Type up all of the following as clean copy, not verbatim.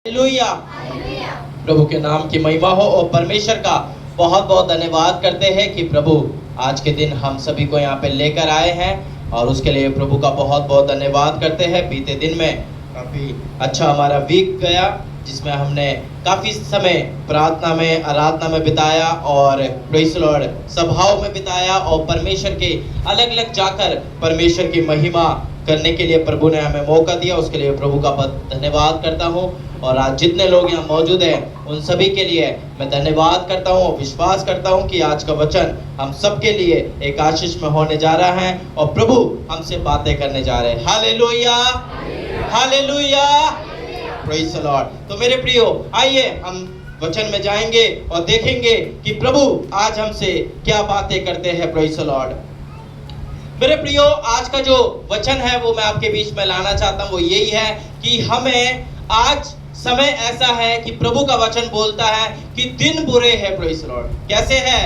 Hallelujah. प्रभु के नाम की महिमा हो और परमेश्वर का बहुत बहुत धन्यवाद करते हैं कि प्रभु आज के दिन हम सभी को यहाँ पे लेकर आए हैं और उसके लिए प्रभु का बहुत बहुत धन्यवाद करते हैं। बीते दिन में काफ़ी अच्छा हमारा वीक गया जिसमें हमने काफ़ी समय प्रार्थना में आराधना में बिताया और प्रेज़ द लॉर्ड सभाओं में बिताया और परमेश्वर के अलग अलग जाकर परमेश्वर की महिमा करने के लिए प्रभु ने हमें मौका दिया। उसके लिए प्रभु का धन्यवाद करता हूँ। और आज जितने लोग यहाँ मौजूद हैं उन सभी के लिए मैं धन्यवाद करता हूँ और विश्वास करता हूँ कि आज का वचन हम सबके लिए एक आशीष में होने जा रहा है और प्रभु हमसे बातें करने जा रहे हैं। Hallelujah, hallelujah, praise the Lord. तो मेरे प्रियो, आइए हम वचन में जाएंगे और देखेंगे कि प्रभु आज हमसे क्या बातें करते हैं। Praise the Lord. मेरे प्रियो, आज का जो वचन है वो मैं आपके बीच में लाना चाहता हूँ। वो यही है कि हमें आज समय ऐसा है कि प्रभु का वचन बोलता है कि दिन बुरे हैं। Praise the Lord. कैसे है?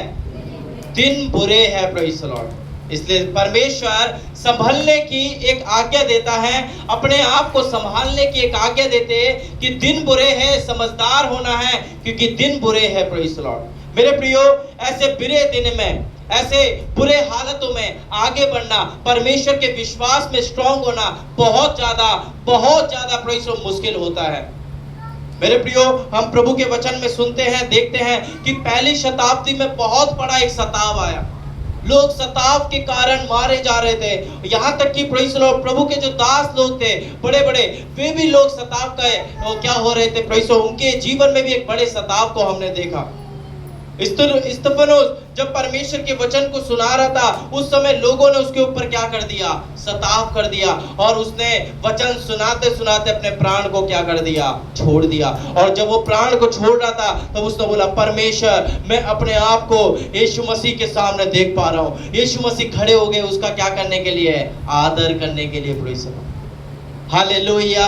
दिन बुरे हैं। Praise the Lord. इसलिए परमेश्वर संभलने की एक आज्ञा देता है, अपने आप को संभालने की एक आज्ञा देते हैं कि दिन बुरे हैं, समझदार होना है क्योंकि दिन बुरे हैं। Praise the Lord. मेरे प्रियो, ऐसे बुरे दिन में, ऐसे बुरे हालतों में आगे बढ़ना, परमेश्वर के विश्वास में स्ट्रांग होना बहुत ज्यादा प्रेज़ मुश्किल होता है। मेरे प्रियो, हम प्रभु के वचन में सुनते हैं, देखते हैं कि पहली शताब्दी में बहुत बड़ा एक सताव आया। लोग सताव के कारण मारे जा रहे थे। यहाँ तक कि प्रेज़ द लॉर्ड प्रभु के जो दास लोग थे बड़े बड़े, वे भी लोग सताव का क्या हो रहे थे। प्रेज़ द लॉर्ड, उनके जीवन में भी एक बड़े सताव को हमने देखा। स्तिफनुस जब परमेश्वर के वचन को सुना रहा था उस समय लोगों ने उसके ऊपर क्या कर दिया? सताव कर दिया और उसने वचन सुनाते सुनाते अपने प्राण को क्या कर दिया? छोड़ दिया। और जब वो प्राण को छोड़ रहा था तब उसने बोला, परमेश्वर, मैं अपने आप को यीशु मसीह के सामने देख पा रहा हूँ। यीशु मसीह खड़े हो गए उसका क्या करने के लिए? आदर करने के लिए। Praise the Lord. हालेलुया।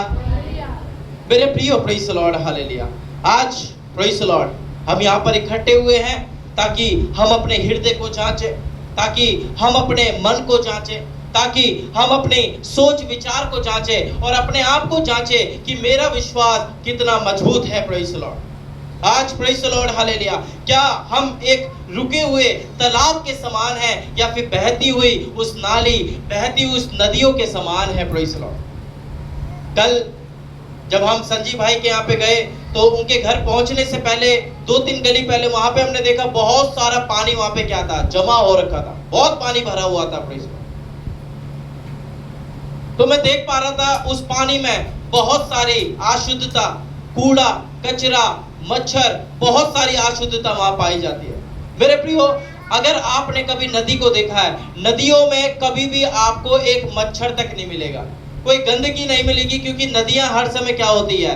मेरे प्रियो, प्रेज़ द लॉर्ड, हालेलुया। आज प्रेज़ द लॉर्ड हम यहाँ पर इकट्ठे हुए हैं ताकि हम अपने हृदय को जांचें, ताकि हम अपने मन को जांचें, ताकि हम अपने सोच विचार को जांचें और अपने आप को जांचें कि मेरा विश्वास कितना मजबूत है। Praise the Lord. आज प्रेज़ द लॉर्ड, हालेलुया, क्या हम एक रुके हुए तालाब के समान हैं या फिर बहती हुई उस नाली, बहती हुई उस नदियों के समान है। Praise the Lord. कल जब हम संजीव भाई के यहाँ पे गए तो उनके घर पहुंचने से पहले 2-3 गली पहले वहां पे हमने देखा बहुत सारा पानी वहां पे क्या था? जमा हो रखा था। बहुत पानी भरा हुआ था। Praise the Lord. तो मैं देख पा रहा था उस पानी में बहुत सारी अशुद्धता, कूड़ा, कचरा, मच्छर, बहुत सारी अशुद्धता वहां पाई जाती है। मेरे प्रियो, अगर आपने कभी नदी को देखा है, नदियों में कभी भी आपको एक मच्छर तक नहीं मिलेगा, कोई गंदगी नहीं मिलेगी क्योंकि नदियां हर समय क्या होती है?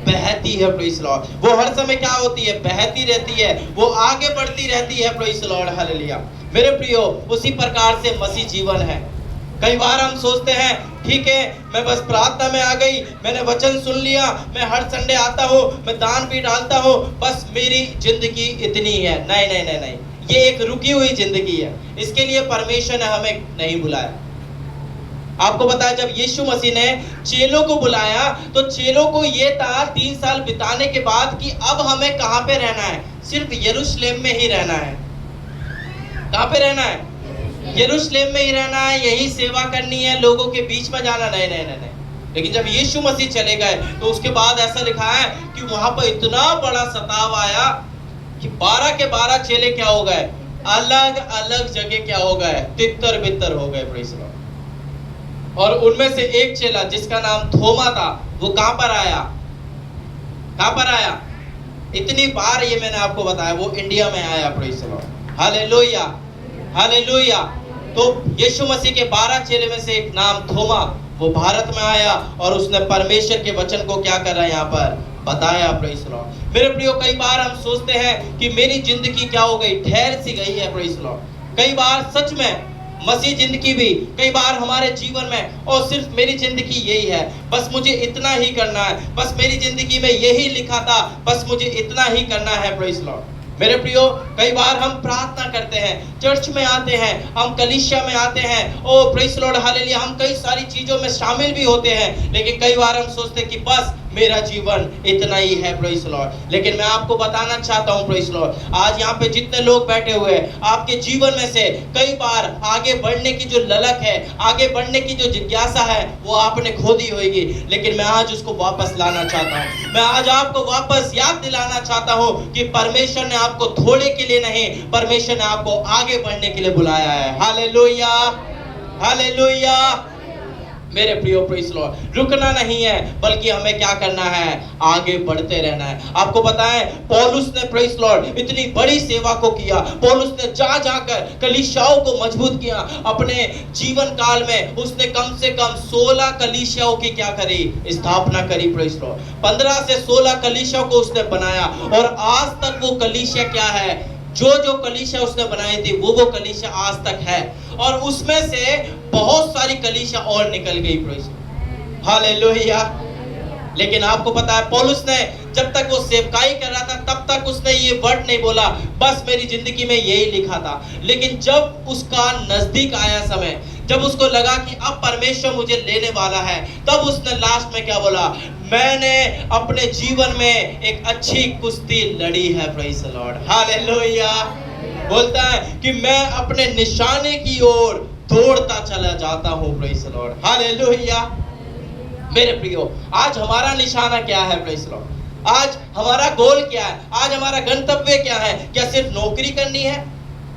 बहती है। Praise the Lord. वो हर समय क्या होती है? बहती रहती है, वो आगे बढ़ती रहती है। Praise the Lord, hallelujah. मेरे प्रियो, उसी प्रकार से मसीह जीवन है। कई बार हम सोचते हैं ठीक है, मैं बस प्रार्थना में आ गई, मैंने वचन सुन लिया, मैं हर संडे आता हूँ, मैं दान भी डालता हूँ, बस मेरी जिंदगी इतनी है। नहीं नहीं नहीं नहीं, ये एक रुकी हुई जिंदगी है। इसके लिए परमेश्वर ने हमें नहीं बुलाया। आपको पता है, जब यीशु मसीह ने चेलों को बुलाया तो चेलों को ये था 3 साल बिताने के बाद कि अब हमें कहाँ पे रहना है? सिर्फ यरूशलेम में ही रहना है। कहाँ पे रहना है? यरूशलेम में ही रहना है, यही सेवा करनी है, लोगों के बीच में जाना नहीं नहीं नहीं नहीं। लेकिन जब यीशु मसीह चले गए तो उसके बाद ऐसा लिखा है कि वहां पर इतना बड़ा सताव आया कि 12 के 12 चेले क्या हो गए? अलग अलग जगह क्या हो गए? तितर बितर हो गए। Praise the Lord. और उनमें से एक चेला जिसका नाम थोमा था, वो कहां पर आया? कहां पर आया? इतनी बार ये मैंने आपको बताया, वो इंडिया में आया। Praise the Lord. Hallelujah, hallelujah. तो यीशु मसीह के 12 चेले में से एक नाम थोमा, वो भारत में आया और उसने परमेश्वर के वचन को क्या करा? यहाँ पर बताया। Praise the Lord. मेरे प्रियो, कई बार हम सोचते हैं कि मेरी जिंदगी क्या हो गई? ठहर सी गई है। Praise the Lord. कई बार सच में मसीह जिंदगी भी कई बार हमारे जीवन में, और सिर्फ मेरी जिंदगी यही है, बस मुझे इतना ही करना है, बस मेरी जिंदगी में यही लिखा था, बस मुझे इतना ही करना है। Praise the Lord. मेरे प्रियो, कई बार हम प्रार्थना करते हैं, चर्च में आते हैं, हम कलीसिया में आते हैं, ओ प्रेज़ द लॉर्ड, हालेलुया, हम कई सारी चीजों में शामिल भी होते हैं, लेकिन कई बार हम सोचते हैं कि बस मेरा जीवन इतना ही है, प्रेज़ लॉर्ड। लेकिन मैं आपको बताना चाहता हूँ, प्रेज़ लॉर्ड, आज यहाँ पे जितने लोग बैठे हुए हैं, आपके जीवन में से कई बार आगे बढ़ने की जो ललक है, आगे बढ़ने की जो जिज्ञासा है, वो आपने खो दी होगी। लेकिन मैं आज उसको वापस लाना चाहता हूँ। मैं आज आपको वापस याद दिलाना चाहता हूँ कि परमेश्वर ने आपको थोड़े के लिए नहीं, परमेश्वर ने आपको आगे बढ़ने के लिए बुलाया है। Hallelujah, hallelujah. मेरे प्रियो, प्रेज़ लॉर्ड, रुकना नहीं है, बल्कि हमें क्या करना है, आगे बढ़ते रहना है। आपको पता है पौलुस ने, प्रेज़ लॉर्ड, इतनी बड़ी सेवा को किया। पौलुस ने जा जाकर कलीसियाओं को मजबूत किया। अपने जीवन काल में उसने कम से कम 16 कलीसियाओं की क्या करी, स्थापना करी, प्रेज़ लॉर्ड। 15 से 16 कलीसियाओं को उसने बनाया, और आज तक वो कलीसिया क्या है, जो कलीसिया उसने बनाई थी वो कलीसिया आज तक है। और उसमें से बहुत सारी कलीसिया और निकल गई, प्रेज़ लॉर्ड, हालेलुया। लेकिन आपको पता है पौलुस ने जब तक वो सेवकाई कर रहा था, तब तक उसने ये वर्ड नहीं बोला, बस मेरी जिंदगी में यही लिखा था। लेकिन जब उसका नजदीक आया समय, जब उसको लगा कि अब परमेश्वर मुझे लेने वाला है, तब उसने लास्ट में क्या बोला, मैंने अपने जीवन में एक अच्छी कुश्ती लड़ी है, प्रेज़ द लॉर्ड, हालेलुया। बोलता है कि मैं अपने निशाने की ओर दौड़ता चला जाता हूँ, प्रेज़ द लॉर्ड, हालेलुया। मेरे प्रियो, आज हमारा निशाना क्या है, प्रेज़ द लॉर्ड? आज हमारा गोल क्या है? आज हमारा गंतव्य क्या है? क्या सिर्फ नौकरी करनी है,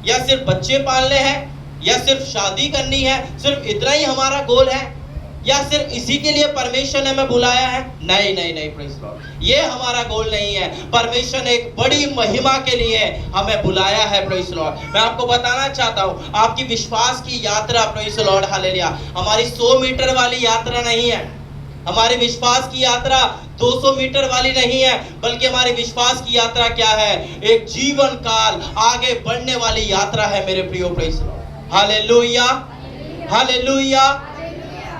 या सिर्फ बच्चे पालने हैं, या सिर्फ शादी करनी है? सिर्फ इतना ही हमारा गोल है, या सिर्फ इसी के लिए परमेश्वर ने हमें बुलाया है? नहीं नहीं नहीं, प्रेज़ लॉर्ड, ये हमारा गोल नहीं है। परमेश्वर ने एक बड़ी महिमा के लिए हमें बुलाया है, प्रेज़ लॉर्ड। मैं आपको बताना चाहता हूँ, आपकी विश्वास की यात्रा, प्रेज़ लॉर्ड, हालेलुया, हमारी 100 मीटर वाली यात्रा नहीं है। हमारी विश्वास की यात्रा 200 मीटर वाली नहीं है, बल्कि हमारी विश्वास की यात्रा क्या है, एक जीवन काल आगे बढ़ने वाली यात्रा है, मेरे प्रियो, प्रेज़ लॉर्ड, हालेलुया, हालेलुया।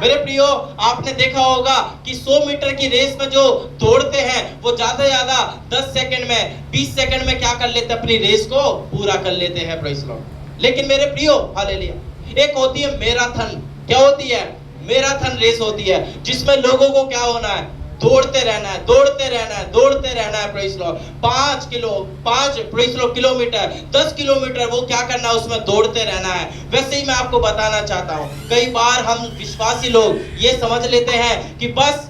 मेरे प्रियो, आपने देखा होगा कि 100 मीटर की रेस में जो दौड़ते हैं, वो ज्यादा से ज्यादा 10 सेकंड में, 20 सेकंड में क्या कर लेते हैं, अपनी रेस को पूरा कर लेते हैं, प्रेज़ लॉर्ड। लेकिन मेरे प्रियो, हालेलुया, एक होती है मैराथन। क्या होती है? मैराथन रेस होती है, जिसमें लोगों को क्या होना है, दौड़ते रहना है, दौड़ते रहना है, दौड़ते रहना है, praise Lord. 5 praise Lord kilometre, 10 kilometre वो क्या करना है, उसमें दौड़ते रहना है। वैसे ही मैं आपको बताना चाहता हूँ, कई बार हम विश्वासी लोग ये समझ लेते हैं कि बस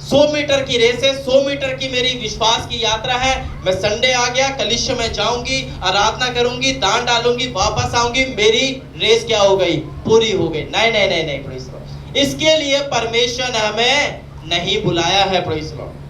100 मीटर की रेस है, 100 मीटर की मेरी विश्वास की यात्रा है, मैं संडे आ गया, कलीसिया में जाऊंगी, आराधना करूंगी, दान डालूंगी, वापस आऊंगी, मेरी रेस क्या हो गई, पूरी हो गई। नहीं नहीं नहीं नहीं, प्रेज़ लॉर्ड, इसके लिए परमेश्वर ने हमें नहीं बुलाया है, प्रेज़ लॉर्ड।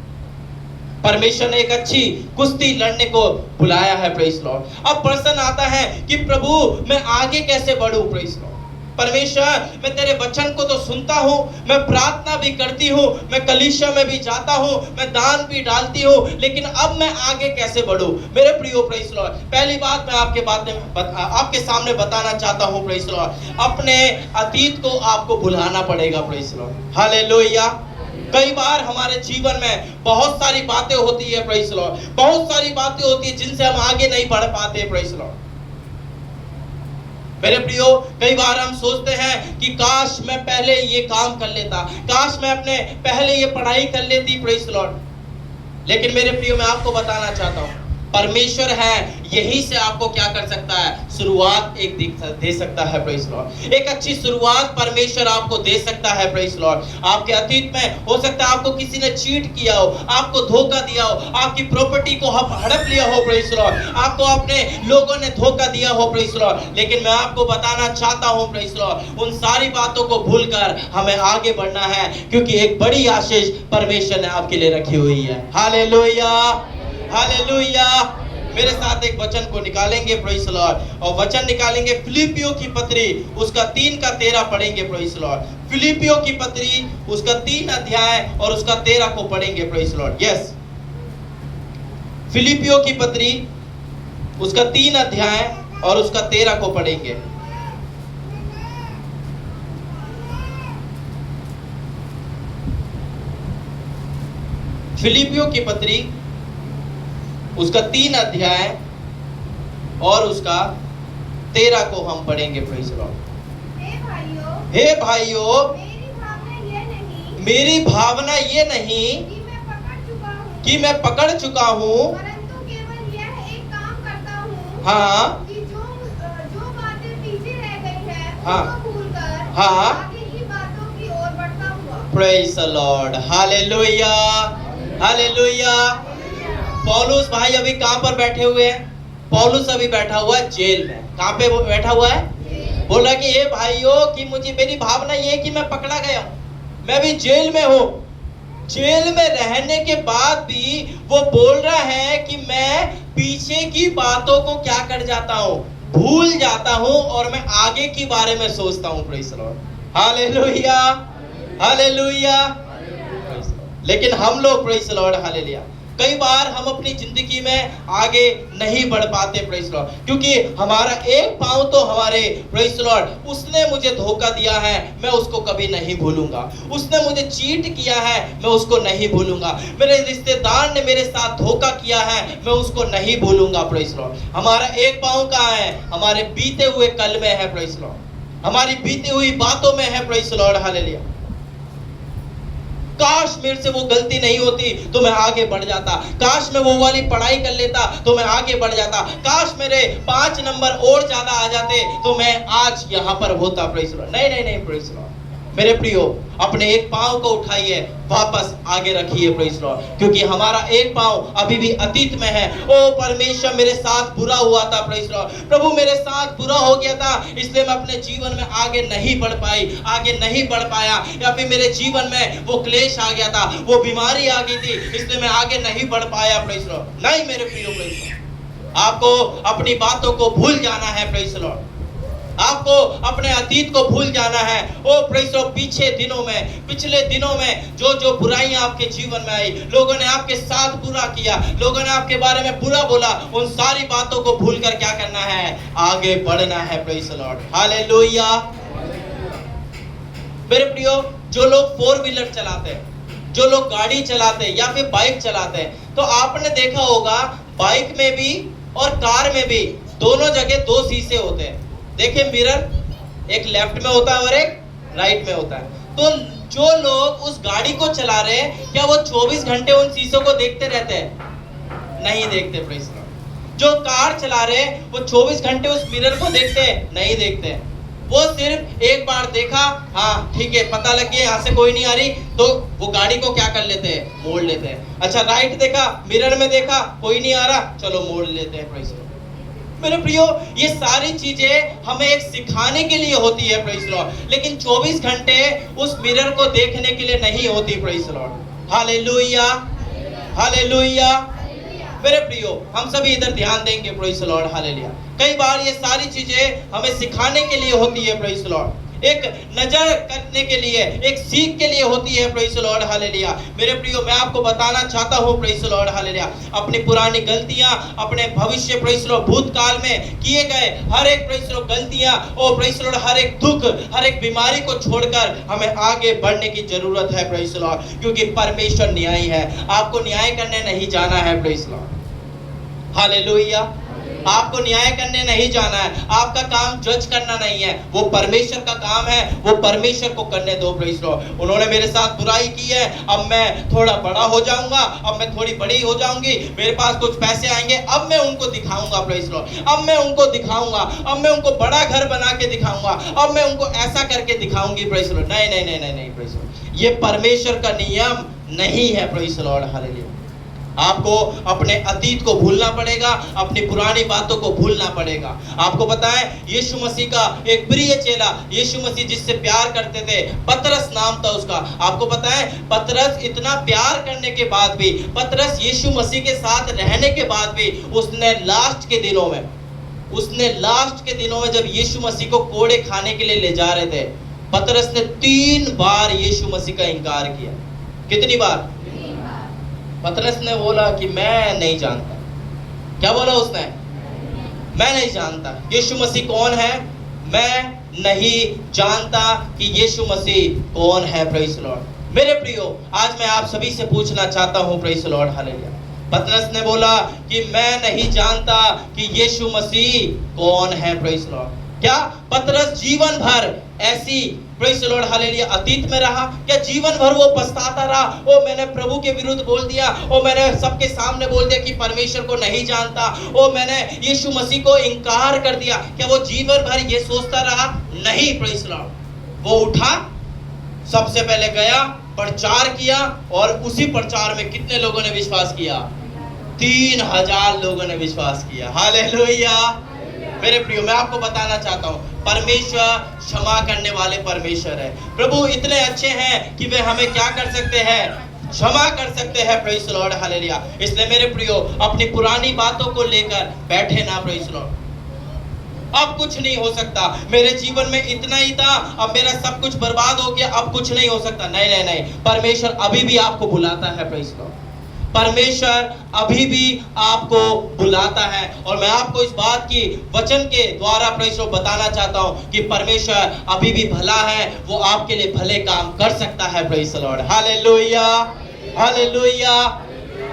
परमेश्वर ने एक अच्छी कुश्ती लड़ने को बुलाया है, प्रेज़ लॉर्ड। अब प्रश्न आता है कि प्रभु मैं आगे कैसे बढ़ूं, प्रेज़ लॉर्ड। परमेश्वर, मैं तेरे वचन को तो सुनता हूँ, मैं प्रार्थना भी करती हूँ, मैं कलीसिया में भी जाता हूँ, मैं दान भी डालती हूँ, लेकिन अब मैं आगे कैसे बढ़ूं? मेरे प्रियो, प्रेज़ लॉर्ड, पहली बात मैं आपके सामने बताना चाहता हूँ, प्रेज़ लॉर्ड, अपने अतीत को आपको भुलाना पड़ेगा, प्रेज़ लॉर्ड, हालेलुया। कई बार हमारे जीवन में बहुत सारी बातें होती है, प्रेज़ लॉर्ड, बहुत सारी बातें होती है जिनसे हम आगे नहीं बढ़ पाते, प्रेज़ लॉर्ड। मेरे प्रियो, कई बार हम सोचते हैं कि काश मैं पहले ये काम कर लेता, काश मैं अपने पहले ये पढ़ाई कर लेती, प्रेज़ लॉर्ड। लेकिन मेरे प्रियो, मैं आपको बताना चाहता हूँ, परमेश्वर है, यही से आपको क्या कर सकता है, शुरुआत एक दे सकता है, प्रेज़ लॉर्ड। एक अच्छी शुरुआत परमेश्वर आपको दे सकता है, प्रेज़ लॉर्ड। आपके अतीत में हो सकता है आपको किसी ने चीट किया हो, आपको धोखा दिया हो, आपकी प्रॉपर्टी को हड़प लिया हो, प्रेज़ लॉर्ड, आपको अपने लोगों ने धोखा दिया हो, प्रेज़ लॉर्ड। लेकिन मैं आपको बताना चाहता हूँ, प्रेज़ लॉर्ड, उन सारी बातों को भूलकर हमें आगे बढ़ना है, क्योंकि एक बड़ी आशीष परमेश्वर ने आपके लिए रखी हुई है। Hallelujah, hallelujah. मेरे साथ एक वचन को निकालेंगे, प्रेज़ लॉर्ड, और वचन निकालेंगे फिलिपियों की पत्री, उसका 3 का 13 पढ़ेंगे, प्रेज़ लॉर्ड। फिलिपियों की पत्री, उसका 3 अध्याय और उसका 13 को पढ़ेंगे, प्रेज़ लॉर्ड। यस, फिलिपियों की पत्री, उसका 3 अध्याय और उसका 13 को पढ़ेंगे। फिलिपियों की पत्री, उसका 3 अध्याय और उसका 13 को हम पढ़ेंगे, प्रेज़ लॉर्ड। हे भाइयों, मेरी भावना ये नहीं कि मैं पकड़ चुका हूँ, परंतु केवल यह एक काम करता हूँ हाँ कि जो जो बातें पीछे रह गई है हाँ। उनको भूलकर हाँ। आगे की बातों की ओर बढ़ता हुआ। Praise the Lord, hallelujah, hallelujah. पौलुस भाई अभी कहाँ पर बैठे हुए हैं? पौलुस अभी बैठा हुआ है जेल में। कहाँ पे वो बैठा हुआ है? बोला कि ये भाइयों कि मुझे, मेरी भावना ये है कि मैं पकड़ा गया हूँ, मैं भी जेल में हूँ। जेल में रहने के बाद भी वो बोल रहा है कि मैं पीछे की बातों को क्या कर जाता हूँ, भूल जाता हूँ और मैं आगे की बारे में सोचता हूँ। Praise the Lord, hallelujah, hallelujah. लेकिन हम लोग, प्रेज द लॉर्ड, हालेलुया, कई बार हम अपनी जिंदगी में आगे नहीं बढ़ पाते। प्रेज द लॉर्ड, क्योंकि हमारा एक पांव तो हमारे, प्रेज द लॉर्ड, उसने मुझे धोखा दिया है, मैं उसको कभी नहीं भूलूंगा। उसने मुझे चीट किया है, मैं उसको नहीं भूलूंगा। मेरे रिश्तेदार ने मेरे साथ धोखा किया है, मैं उसको नहीं भूलूंगा। प्रेज द लॉर्ड, हमारा एक पांव कहाँ है? हमारे बीते हुए कल में है। प्रेज द लॉर्ड, हमारी बीती हुई बातों में है। Praise the Lord, hallelujah. काश मेरे से वो गलती नहीं होती तो मैं आगे बढ़ जाता। काश मैं वो वाली पढ़ाई कर लेता तो मैं आगे बढ़ जाता। काश मेरे 5 नंबर और ज्यादा आ जाते तो मैं आज यहाँ पर होता। प्रेज द लॉर्ड, नहीं नहीं नहीं, प्रेज द लॉर्ड। मेरे प्रियो, अपने एक पांव को उठाइए, वापस आगे रखिए। प्रेज द लॉर्ड, क्योंकि हमारा एक पांव अभी भी अतीत में है। ओ परमेश्वर, मेरे साथ बुरा हुआ था। प्रेज द लॉर्ड, प्रभु मेरे साथ बुरा हो गया था, इसलिए मैं अपने जीवन में आगे नहीं बढ़ पाई, आगे नहीं बढ़ पाया। या फिर मेरे जीवन में वो क्लेश आ गया था, वो बीमारी आ गई थी, इसलिए मैं आगे नहीं बढ़ पाया। प्रेज द लॉर्ड, नहीं मेरे प्रियो, प्रेज द लॉर्ड, आपको अपनी बातों को भूल जाना है। प्रेज द लॉर्ड, आपको अपने अतीत को भूल जाना है। ओ प्रेज द, पीछे दिनों में, पिछले दिनों में जो जो बुराइयां आपके जीवन में आई, लोगों ने आपके साथ बुरा किया, लोगों ने आपके बारे में बुरा बोला, उन सारी बातों को भूलकर क्या करना है? आगे बढ़ना है। Praise the Lord, hallelujah. मेरे प्रियो, जो लोग 4 व्हीलर चलाते हैं, जो लोग गाड़ी चलाते हैं या फिर बाइक चलाते हैं, तो आपने देखा होगा बाइक में भी और कार में भी दोनों जगह 2 शीशे होते हैं। देखिए, मिरर एक लेफ्ट में होता है और एक राइट में होता है। तो जो लोग उस गाड़ी को चला रहे हैं, क्या वो 24 घंटे उन शीशों को देखते रहते हैं? नहीं देखते। प्रेज द लॉर्ड, जो कार चला रहे हैं वो 24 घंटे उस मिरर को देखते हैं? नहीं देखते। वो सिर्फ एक बार देखा, हाँ ठीक है, पता लग गया यहाँ से कोई नहीं आ रही, तो वो गाड़ी को क्या कर लेते हैं? मोड़ लेते हैं। अच्छा, राइट देखा, मिरर में देखा कोई नहीं आ रहा, चलो मोड़ लेते हैं। प्रेज द लॉर्ड, मेरे प्रियो, ये सारी चीजें हमें एक सिखाने के लिए होती है। प्रेज द लॉर्ड, लेकिन 24 घंटे उस मिरर को देखने के लिए नहीं होती। Praise the Lord, hallelujah, hallelujah. मेरे प्रियो, हम सभी इधर ध्यान देंगे। Praise the Lord, hallelujah. कई बार ये सारी चीजें हमें सिखाने के लिए होती है। प्रेज द लॉर्ड, एक नजर करने के लिए, एक सीख के लिए होती है। Praise the Lord, hallelujah. मेरे प्रियो, मैं आपको बताना चाहता हूँ, प्रेज द लॉर्ड, हालेलुया, अपनी पुरानी गलतियां, अपने भविष्य, प्रेज द लॉर्ड, भूतकाल में किए गए हर एक, प्रेज द लॉर्ड, गलतियां, ओ प्रेज द लॉर्ड, हर एक दुख, हर एक बीमारी को छोड़कर हमें आगे बढ़ने की जरूरत है। प्रेज द लॉर्ड, क्योंकि परमेश्वर न्यायी है, आपको न्याय करने नहीं जाना है। Praise the Lord, hallelujah. आपको न्याय करने नहीं जाना है, आपका काम जज करना नहीं है, वो परमेश्वर का काम है, वो परमेश्वर को करने दो। प्रेज द लॉर्ड, उन्होंने मेरे साथ बुराई की है, अब मैं थोड़ा बड़ा हो जाऊंगा, अब मैं थोड़ी बड़ी हो जाऊंगी, मेरे पास कुछ पैसे आएंगे, अब मैं उनको दिखाऊंगा। प्रेज द लॉर्ड, अब मैं उनको दिखाऊंगा, अब मैं उनको बड़ा घर बना के दिखाऊंगा, अब मैं उनको ऐसा करके दिखाऊंगी। प्रेज द लॉर्ड, नहीं नहीं नहीं नहीं नहीं, प्रेज द लॉर्ड, ये परमेश्वर का नियम नहीं है। Praise the Lord, hallelujah. आपको अपने अतीत को भूलना पड़ेगा, अपनी पुरानी बातों को भूलना पड़ेगा। आपको पता है, यीशु मसीह का एक प्रिय चेला, यीशु मसीह जिससे प्यार करते थे, पतरस नाम था उसका। आपको पता है, पतरस इतना प्यार करने के बाद भी, पतरस यीशु मसीह के साथ रहने के बाद भी, उसने लास्ट के दिनों में जब यीशु मसीह को कोड़े खाने के लिए ले जा रहे थे, पतरस ने 3 बार यीशु मसीह का इनकार किया। कितनी बार? पतरस ने बोला कि मैं नहीं जानता। क्या बोला उसने? मैं नहीं जानता यीशु मसीह कौन है, मैं नहीं जानता कि यीशु मसीह कौन है। प्रेज द लॉर्ड, मेरे प्रियो, आज मैं आप सभी से पूछना चाहता हूं, प्रेज द लॉर्ड, हालेलुया। पतरस ने बोला कि मैं नहीं जानता कि यीशु मसीह कौन है। Praise the Lord. क्या पतरस जीवन भर ऐसी प्रेज़ द लॉर्ड हालेलुया अतीत में रहा? क्या जीवन भर वो पछताता रहा? ओ मैंने प्रभु के विरुद्ध बोल दिया, ओ मैंने सबके सामने बोल दिया कि परमेश्वर को नहीं जानता, ओ मैंने यीशु मसीह को इनकार कर दिया। क्या वो जीवन भर ये सोचता रहा? नहीं, प्रेज़ द लॉर्ड। वो उठा, सबसे पहले गया, प्रचार किया, और उसी प्रचार में कितने लोगों ने विश्वास किया? 3000 लोगों ने विश्वास किया। हालेलुया। मेरे प्रियो, मैं आपको बताना चाहता हूँ, परमेश्वर क्षमा करने वाले परमेश्वर है। प्रभु इतने अच्छे हैं कि वे हमें क्या कर सकते हैं? क्षमा कर सकते हैं। Praise the Lord hallelujah. इसलिए मेरे प्रियो, अपनी पुरानी बातों को लेकर बैठे ना। Praise the Lord. अब कुछ नहीं हो सकता, मेरे जीवन में इतना ही था, अब मेरा सब कुछ बर्बाद हो गया, अब कुछ नहीं हो सकता। नहीं नहीं नहीं, परमेश्वर अभी भी आपको बुलाता है। Praise the Lord. परमेश्वर अभी भी आपको बुलाता है, और मैं आपको इस बात की वचन के द्वारा प्रेज़ द लॉर्ड बताना चाहता हूं कि परमेश्वर अभी भी भला है, वो आपके लिए भले काम कर सकता है। Praise the Lord hallelujah, hallelujah,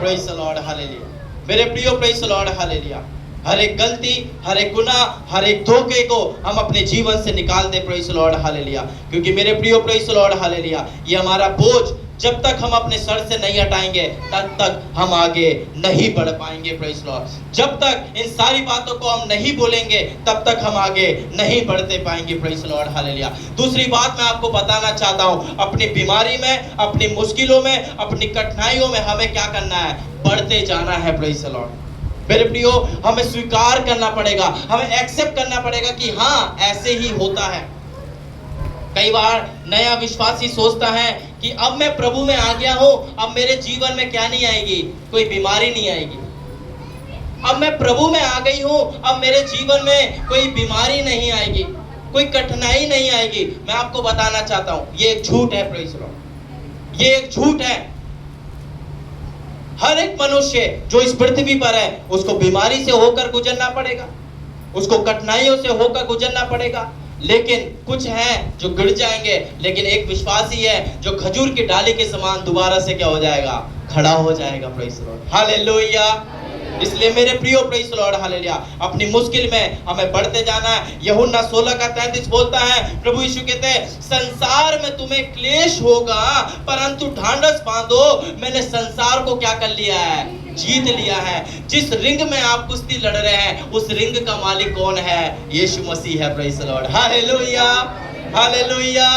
praise the Lord hallelujah. मेरे प्रियो, प्रेज़ द लॉर्ड हालेलुया। हर एक गलती, हर एक गुनाह, हर एक धोखे को हम अपने जीवन से निकाल दे। Praise the Lord hallelujah. क्योंकि मेरे प्रियो, प्रेज़ द लॉर्ड हालेलुया, ये हमारा बोझ जब तक हम अपने सर से नहीं हटाएंगे तब तक हम आगे नहीं बढ़ पाएंगे। Praise the Lord. जब तक इन सारी बातों को हम नहीं बोलेंगे तब तक हम आगे नहीं बढ़ते पाएंगे। Praise the Lord hallelujah. दूसरी बात मैं आपको बताना चाहता हूँ, अपनी बीमारी में, अपनी मुश्किलों में, अपनी कठिनाइयों में हमें क्या करना है? बढ़ते जाना है। Praise the Lord. मेरे प्रियो, हमें स्वीकार करना पड़ेगा, हमें एक्सेप्ट करना पड़ेगा कि हाँ, ऐसे ही होता है। कई बार नया विश्वासी सोचता है कि अब मैं प्रभु में आ गया हूं, अब मेरे जीवन में क्या नहीं आएगी? कोई बीमारी नहीं आएगी। अब मैं प्रभु में आ गई हूं, अब मेरे जीवन में कोई बीमारी नहीं आएगी, कोई कठिनाई नहीं आएगी। मैं आपको बताना चाहता हूं, ये एक झूठ है। Praise the Lord. ये एक झूठ है। हर एक मनुष्य जो इस पृथ्वी पर है, उसको बीमारी से होकर गुजरना पड़ेगा, उसको कठिनाइयों से होकर गुजरना पड़ेगा। लेकिन कुछ हैं जो गिर जाएंगे, लेकिन एक विश्वासी है जो खजूर की डाली के समान दोबारा से क्या हो जाएगा? खड़ा हो जाएगा। Praise the Lord hallelujah. इसलिए मेरे प्रियो, प्रेज़ द लॉर्ड हालेलुया, अपनी मुश्किल में हमें बढ़ते जाना है। यूहन्ना 16:33 बोलता है, प्रभु यीशु कहते हैं, संसार में तुम्हें क्लेश होगा, परंतु ढांढस बांधो, मैंने संसार को क्या कर लिया है? जीत लिया है। जिस रिंग में आप कुश्ती लड़ रहे हैं, उस रिंग का मालिक कौन है? यीशु मसीह है। Praise the Lord hallelujah, hallelujah.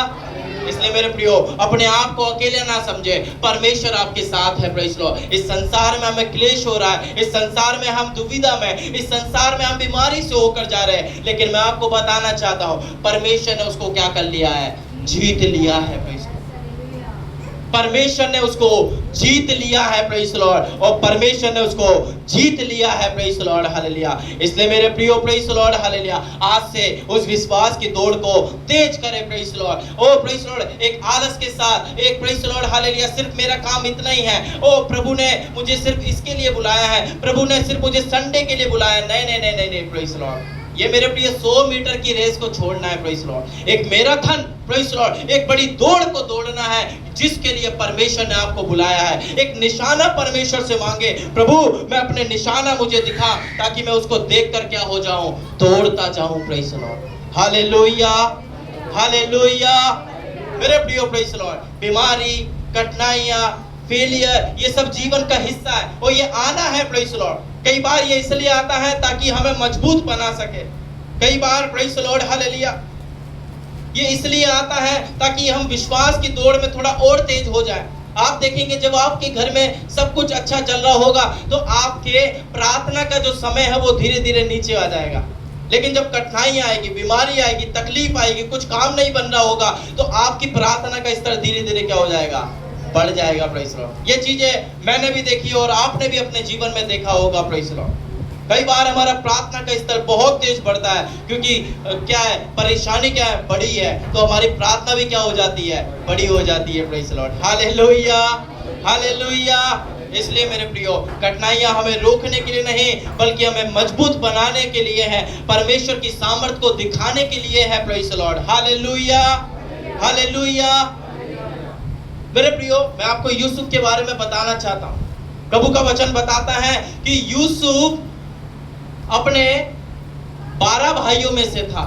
इसलिए मेरे प्रियो, अपने आप को अकेले ना समझे, परमेश्वर आपके साथ है। Praise the Lord. इस संसार में हमें क्लेश हो रहा है, इस संसार में हम दुविधा में, इस संसार में हम बीमारी से होकर जा रहे हैं, लेकिन मैं आपको बताना चाहता हूँ, परमेश्वर ने उसको क्या कर लिया है? जीत लिया है। Praise the Lord. परमेश्वर ने उसको जीत लिया है। Praise the Lord. और परमेश्वर ने उसको जीत लिया है। Praise the Lord hallelujah. इसलिए मेरे प्रियो, प्रेज़ द लॉर्ड हालेलुया, आज से उस विश्वास की दौड़ को तेज करें। Praise the Lord. O praise the Lord, एक आलस के साथ, एक प्रेज़ द लॉर्ड हालेलुया, सिर्फ मेरा काम इतना ही है, ओ प्रभु ने मुझे सिर्फ इसके लिए बुलाया है, प्रभु ने सिर्फ मुझे संडे के लिए बुलाया है। नहीं नहीं नहीं नहीं नहीं, प्रेज़ द लॉर्ड। ये मेरे प्रिय 100 मीटर की रेस को छोड़ना है। Praise the Lord. एक मैराथन, प्रेज़ द लॉर्ड, एक बड़ी दौड़ को दौड़ना है जिसके लिए परमेश्वर ने आपको बुलाया है। एक निशाना परमेश्वर से मांगे, प्रभु मैं अपने निशाना मुझे दिखा, ताकि मैं उसको देखकर क्या हो जाऊं? दौड़ता जाऊं। Praise the Lord hallelujah, hallelujah. मेरे प्रियो, प्रेज़ द लॉर्ड, बीमारी, कठिनाइयां, फेलियर, ये सब जीवन का हिस्सा है और ये आना है। Praise the Lord. कई बार ये इसलिए आता है ताकि हमें मजबूत बना सके। कई बार प्रेज़ द लॉर्ड हालेलुया, ये इसलिए आता है ताकि हम विश्वास की दौड़ में थोड़ा और तेज हो जाए। आप देखेंगे, जब आपके घर में सब कुछ अच्छा चल रहा होगा तो आपके प्रार्थना का जो समय है वो धीरे धीरे नीचे आ जाएगा। लेकिन जब कठिनाई आएगी, बीमारी आएगी, तकलीफ आएगी, कुछ काम नहीं बन रहा होगा, तो आपकी प्रार्थना का स्तर धीरे धीरे क्या हो जाएगा? बढ़ जाएगा। Praise the Lord. ये चीजें मैंने भी देखी और आपने भी अपने जीवन में देखा होगा। Praise the Lord. कई बार हमारा प्रार्थना का स्तर बहुत तेज बढ़ता है, क्योंकि क्या है? परेशानी क्या है? बड़ी है, तो हमारी प्रार्थना भी क्या हो जाती है? बड़ी हो जाती है। Praise the Lord hallelujah, hallelujah. इसलिए मेरे प्रियो, कठिनाइयां हमें रोकने के लिए नहीं, बल्कि हमें मजबूत बनाने के लिए है, परमेश्वर की सामर्थ को दिखाने के लिए है। Praise the Lord hallelujah, hallelujah. मेरे प्रियो, मैं आपको यूसुफ के बारे में बताना चाहता हूं। प्रभु का वचन बताता है कि यूसुफ अपने 12 भाइयों में से था।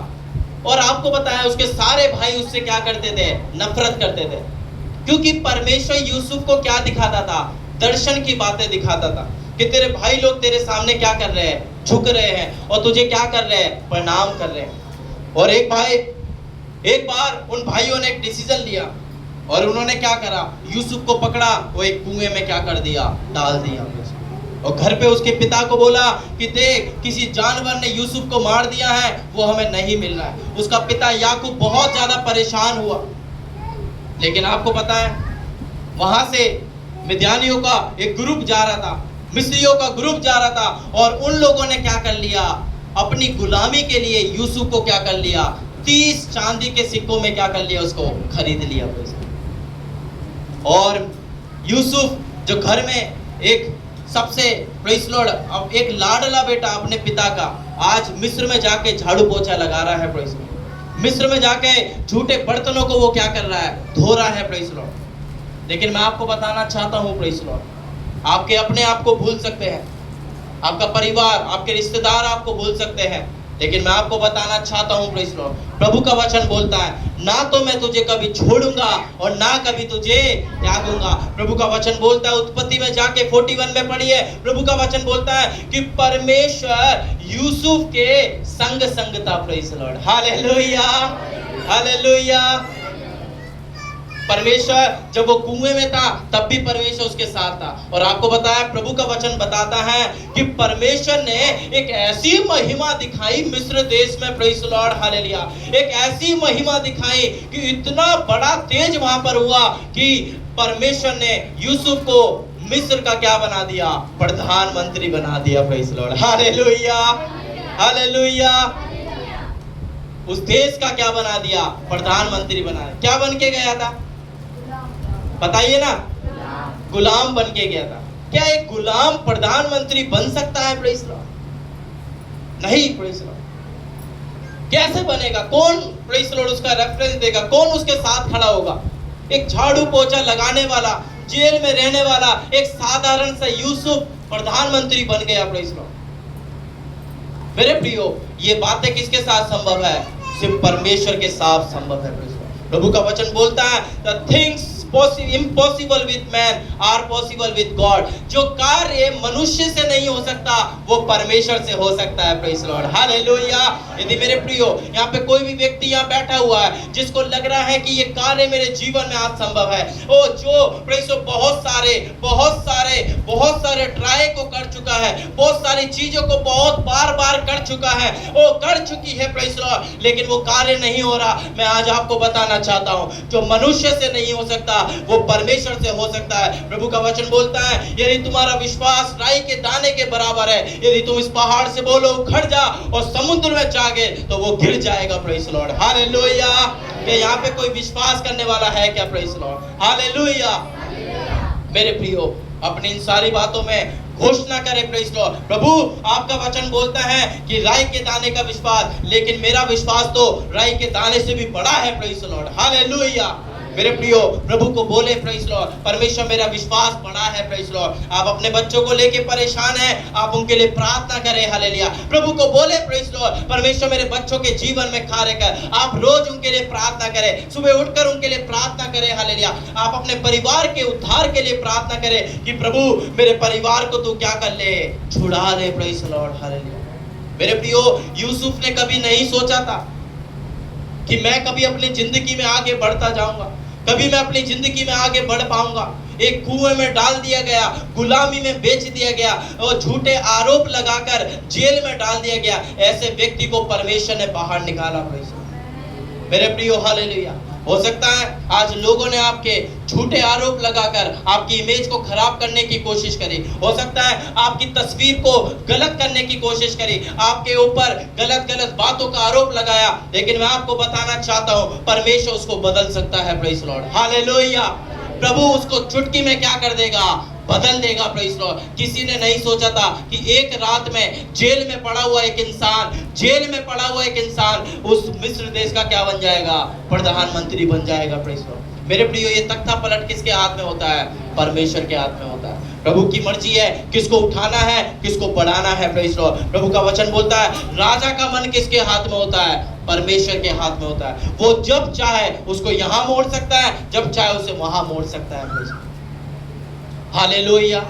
और आपको बताया उसके सारे भाई उससे क्या करते थे, नफरत करते थे, क्योंकि परमेश्वर यूसुफ को क्या दिखाता था, दर्शन की बातें दिखाता था कि तेरे भाई लोग तेरे सामने क्या कर रहे हैं, झुक रहे हैं, और तुझे क्या कर रहे हैं, प्रणाम कर रहे हैं। और एक बार उन भाइयों ने एक डिसीजन लिया और उन्होंने क्या करा, यूसुफ को पकड़ा, वो एक कुएं में क्या कर दिया, डाल दिया, और घर पे उसके पिता को बोला कि देख किसी जानवर ने यूसुफ को मार दिया है, वो हमें नहीं मिल रहा है। उसका पिता याकूब बहुत ज्यादा परेशान हुआ। लेकिन आपको पता है वहां से मिद्यानियों का एक ग्रुप जा रहा था, मिस्रियों का ग्रुप जा रहा था, और उन लोगों ने क्या कर लिया, अपनी गुलामी के लिए यूसुफ को क्या कर लिया, 30 चांदी के सिक्कों में क्या कर लिया, उसको खरीद लिया। और यूसुफ जो घर में एक सबसे प्रेज़ लॉर्ड अब एक लाडला बेटा अपने पिता का, आज मिस्र में जाके झाड़ू पोछा लगा रहा है, प्रेज़ लॉर्ड। मिस्र में जाके झूठे बर्तनों को वो क्या कर रहा है, धो रहा है, प्रेज़ लॉर्ड। लेकिन मैं आपको बताना चाहता हूँ, प्रेज़ लॉर्ड, आपके अपने आप को भूल सकते हैं, आपका परिवार, आपके रिश्तेदार आपको भूल सकते हैं, लेकिन मैं आपको बताना चाहता हूँ, प्रेज़ लॉर्ड, प्रभु का वचन बोलता है, ना तो मैं तुझे कभी छोड़ूंगा और ना कभी तुझे त्यागूंगा। प्रभु का वचन बोलता है, उत्पत्ति में जाके 41 में पढ़िए, प्रभु का वचन बोलता है कि परमेश्वर यूसुफ के संग था, प्रेज़ लॉर्ड, हालेलुया, हालेलुया। परमेश्वर जब वो कुएं में था तब भी परमेश्वर उसके साथ था। और आपको बताया, प्रभु का वचन बताता है कि परमेश्वर ने एक ऐसी महिमा दिखाई मिस्र देश में, प्रेज़ लॉर्ड, हालेलुया, एक ऐसी महिमा दिखाई कि इतना बड़ा तेज वहां पर हुआ कि परमेश्वर ने यूसुफ को मिस्र का क्या बना दिया, प्रधानमंत्री बना दिया, प्रेज़ लॉर्ड, हालेलुया, हालेलुया। उस देश का क्या बना दिया, प्रधानमंत्री बना दिया। क्या बन के गया था, बताइए ना, गुलाम बन के गया था। क्या एक गुलाम प्रधानमंत्री बन सकता है, प्रेज़ लॉर्ड? नहीं, प्रेज़ लॉर्ड। कैसे बनेगा, कौन, प्रेज़ लॉर्ड, उसका रेफरेंस देगा, कौन उसके साथ खड़ा होगा? एक झाड़ू पोछा लगाने वाला, जेल में रहने वाला एक साधारण सा यूसुफ प्रधानमंत्री बन गया, प्रेज़ लॉर्ड। मेरे प्रियो, ये बातें किसके साथ संभव है, सिर्फ परमेश्वर के साथ संभव है, प्रेज़ लॉर्ड। प्रभु का वचन बोलता है, the things impossible with man are possible with God। जो कार्य मनुष्य से नहीं हो सकता वो परमेश्वर से हो सकता है, प्रेज़ लॉर्ड, हालेलुया। यदि मेरे प्रियो यहाँ पे कोई भी व्यक्ति यहाँ बैठा हुआ है जिसको लग रहा है कि ये कार्य मेरे जीवन में आज संभव है, ओ जो प्रेज़ बहुत सारे ट्राई को कर चुका है, बहुत सारी चीजों को बहुत बार कर चुका है, वो कर चुकी है, प्रेज़ लॉर्ड, लेकिन वो कार्य नहीं हो रहा। मैं आज आपको बताना चाहता हूँ, जो मनुष्य से नहीं हो सकता वो परमेश्वर से हो सकता है। प्रभु का वचन बोलता है, यदि तुम्हारा विश्वास राई के दाने के बराबर है, यदि तुम इस पहाड़ से बोलो उखड़ जा और समुद्र में जागे तो वो गिर जाएगा, प्रेज़ लॉर्ड, हालेलुया। क्या यहाँ पे कोई विश्वास करने वाला है क्या, प्रेज़ लॉर्ड, हालेलुया। मेरे प्रियो, अपनी इन सारी बातों में घोषणा करें, प्रेज़ लॉर्ड। प्रभु आपका वचन बोलता है कि राई के दाने का विश्वास, लेकिन मेरा विश्वास तो राई के दाने से भी बड़ा है, प्रेज़ लॉर्ड, हालेलुया। मेरे प्रियो, प्रभु को बोले, प्रेज़ लॉर्ड, परमेश्वर मेरा विश्वास बड़ा है, प्रेज़ लॉर्ड। आप अपने बच्चों को लेके परेशान हैं, आप उनके लिए प्रार्थना करें, हालेलुया। प्रभु को बोले, प्रेज़ लॉर्ड, परमेश्वर मेरे बच्चों के जीवन में कार्य कर। आप रोज उनके लिए प्रार्थना करें, सुबह उठकर उनके लिए प्रार्थना करें, हालेलुया। आप अपने परिवार के उद्धार के लिए प्रार्थना करें कि प्रभु मेरे परिवार को तू क्या कर ले, छुड़ा ले, प्रेज़ लॉर्ड, हालेलुया। मेरे प्रियो, यूसुफ ने कभी नहीं सोचा था कि मैं कभी अपनी जिंदगी में आगे बढ़ता जाऊंगा, कभी मैं अपनी जिंदगी में आगे बढ़ पाऊंगा। एक कुएं में डाल दिया गया, गुलामी में बेच दिया गया और झूठे आरोप लगाकर जेल में डाल दिया गया। ऐसे व्यक्ति को परमेश्वर ने बाहर निकाला, मेरे प्रियो, हालेलुया। हो सकता है आज लोगों ने आपके झूठे आरोप लगाकर आपकी इमेज को खराब करने की कोशिश करी, हो सकता है आपकी तस्वीर को गलत करने की कोशिश करी, आपके ऊपर गलत बातों का आरोप लगाया, लेकिन मैं आपको बताना चाहता हूं, परमेश्वर उसको बदल सकता है, प्रेज़ लॉर्ड, हालेलुया। प्रभु उसको चुटकी में क्या कर देगा, बदल देगा, प्रेज़ लॉर्ड। किसी ने नहीं सोचा था कि एक रात में जेल में पड़ा हुआ एक इंसान उस मिस्र देश का क्या बन जाएगा, प्रधानमंत्री बन जाएगा, प्रेज़ लॉर्ड। मेरे प्रियो, ये तख्ता पलट किसके हाथ में होता है, परमेश्वर के हाथ में होता है। प्रभु की मर्जी है किसको उठाना है, किसको बढ़ाना है। Praise Lord. प्रभु का वचन बोलता है राजा का मन किसके हाथ में होता है? परमेश्वर के हाथ में होता है। वो जब चाहे उसको यहाँ मोड़ सकता है, जब चाहे उसे वहां मोड़ सकता है। Praise Lord. हालेलुया।